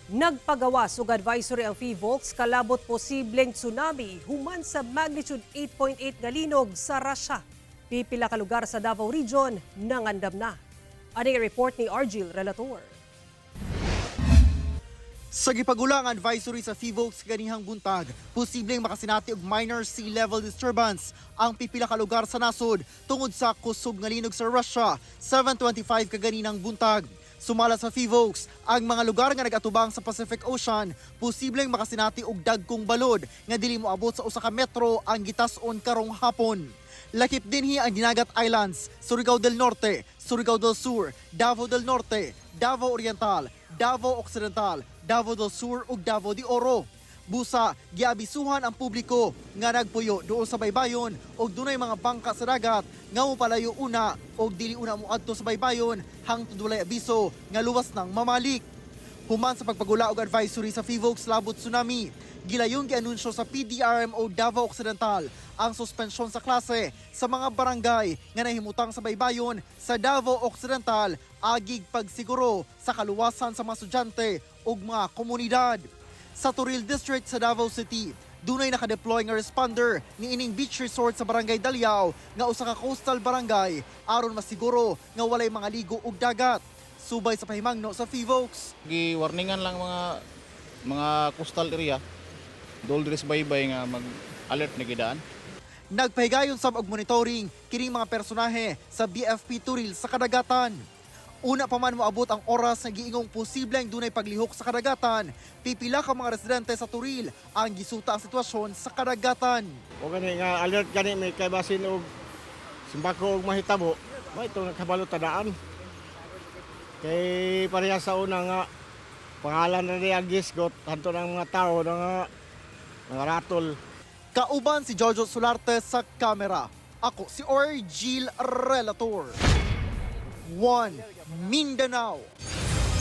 Nagpagawas og advisory ang PHIVOLCS kalabot posibleng tsunami human sa magnitude 8.8 nga linog sa Russia. Pipila ka lugar sa Davao Region nangandam na. Aning report ni Argil Relator. Sa gipagulang advisory sa PHIVOLCS ganihang buntag, posibleng makasinati og minor sea level disturbance ang pipila ka lugar sa nasod tungod sa kusog nga linog sa Russia 7:25 kaganinang buntag. Sumala sa PHIVOLCS, ang mga lugar nga nagatubang sa Pacific Ocean, posibleng makasinati og dagkong balod nga dili moabot sa usa ka metro ang gitas-on karong hapon. Lakip dinhi ang Dinagat Islands, Surigao del Norte, Surigao del Sur, Davao del Norte, Davao Oriental, Davao Occidental, Davao del Sur ug Davao de Oro. Busa, giabisuhan ang publiko nga nagpuyo doon sa baybayon og dunay mga bangka sa dagat nga mopalayo una og dili una moadto sa baybayon hangtod walay abiso nga luwas nang mamalik. Human sa pagpagula og advisory sa PHIVOLCS labot tsunami, gilayong gianunsyo sa PDRMO Davao Occidental ang suspensyon sa klase sa mga barangay nga nahimutang sa baybayon sa Davao Occidental agig pagsiguro sa kaluwasan sa mga estudyante ug mga komunidad. Sa Toril District sa Davao City, dunay nakadeploy nga responder ni ining beach resort sa Barangay Daliao nga usa ka coastal barangay aron masiguro nga walay mga ligo ug dagat. Subay sa pahimangno sa PHIVOLCS, Gi-warningan lang mga coastal area. Dol diri sa baybay nga mag-alert na gidaan. nagpahigayon sab og monitoring kining mga personahe sa BFP Toril sa kadagatan. Una pa man moabot ang oras na giingong posibleng dunay paglihok sa kadagatan, pipila ka mga residente sa Toril ang gisuta ang sitwasyon sa kadagatan. O gani nga alert gani may kay basin og simbako og mahitabo, may ito nakabalo tadaan. Kay pareha sa una nga pangalan na niya gisgot hanto ng mga tao nga ratol. Kauban si Jojo Solarte sa kamera. Ako si Argil Relator. 1 Mindanao.